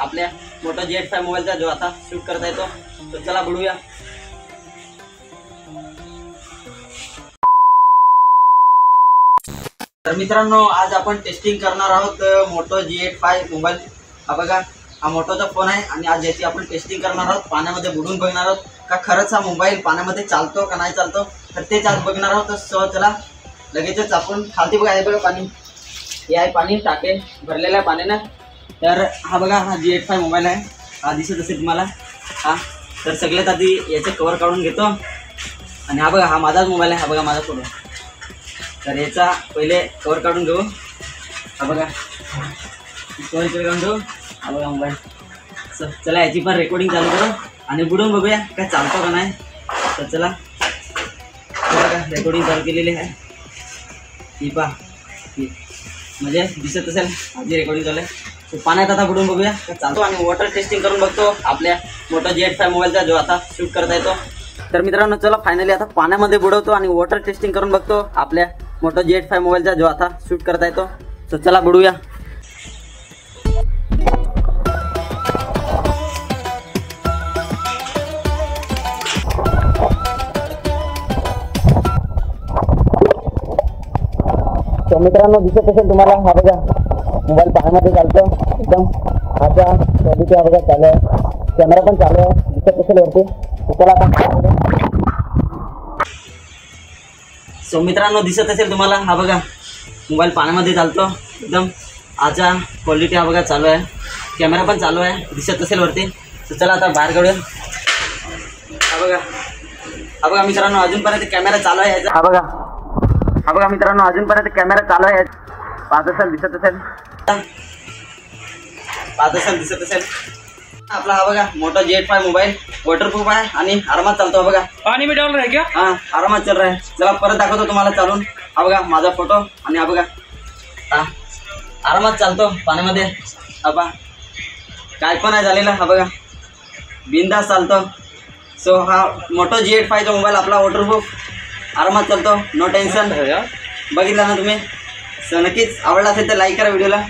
आपल्या motor G85 मोबाईलचा जो आता शूट करता येतो. तर चला बघूया. तर मित्रांनो, आज आपण टेस्टिंग करणार आहोत मोटो G85 मोबाईल. हा बघा, हा मोटोचा फोन आहे आणि आज याची आपण टेस्टिंग करणार आहोत. पाण्यामध्ये बुडून बघणार आहोत का खरंच हा मोबाईल पाण्यामध्ये चालतो का नाही चालतो, तर तेच आज बघणार आहोत. सो चला लगेचच आपण खालती बघा, हे बघा पाणी, हे आहे पाणी, टाके भरलेलं आहे पाण्यानं. तर हा बघा, हा G85 मोबाईल आहे. हा दिसत असेल तुम्हाला. हा तर सगळ्यात आधी याचे कवर काढून घेतो. आणि हा बघा, हा माझाच मोबाईल आहे. हा बघा माझा फोटो. तर याचा पहिले कवर काढून घेऊ. हा बघा कवर काढून घेऊ. हा बघा मोबाईल. चला याची पण रेकॉर्डिंग चालू करू आणि बुडून बघूया काय चालतो का नाही. तर चला बघा, रेकॉर्डिंग चालू केलेली आहे. ही पहा, म्हणजे दिसत असेल आधी रेकॉर्डिंग झालं आहे. तो पाण्यात आता बुडून बघूया काय चालतो आणि वॉटर टेस्टिंग करून बघतो आपल्या मोटो G85 मोबाईलचा जो आता शूट करता येतो. तर मित्रांनो, चला फायनली आता पाण्यामध्ये बुडवतो आणि वॉटर टेस्टिंग करून बघतो आपल्या मोटो G85 मोबाईलचा जो आता शूट करता येतो. तर चला बुडूया. तर मित्रांनो, दिसत असेल तुम्हाला. हा बघा मोबाईल पाण्यामध्ये चालतो एकदम. हाचा क्वालिटी हा बघा चालू आहे. कॅमेरा पण चालू आहे, दिसत असेल वरती. चला आता. सो मित्रांनो, दिसत असेल तुम्हाला. हा बघा मोबाईल पाण्यामध्ये चालतो एकदम. हाचा क्वालिटी हा बघा चालू आहे. कॅमेरा पण चालू आहे, दिसत असेल वरती. तर चला आता बाहेर काढूया. हा बघा मित्रांनो, अजूनपर्यंत कॅमेरा चालू आहे याचा. हा बघा मित्रांनो, अजूनपर्यंत कॅमेरा चालू आहे. पाहत असेल, दिसत असेल, दिसत असेल आपला. हा बघा मोटो G85 मोबाईल वॉटरप्रूफ आहे आणि आरामात चालतो. बघा पाणी में डाल रहा है क्या? हाँ, आरामात चल रहा है. चला परत दाखवतो तुम्हाला चालून. हा बघा माझा फोटो आणि हा बघा आरामात चालतो पाण्यामध्ये. हा बघा काय पण आहे झालेलं. हा बघा बिंदास चालतो. सो हा मोटो G85 मोबाईल आपला वॉटरप्रूफ आरामात चालतो, नो टेन्शन. बघितलं ना तुम्ही. सो नक्कीच आवडला असेल तर लाईक करा व्हिडिओला.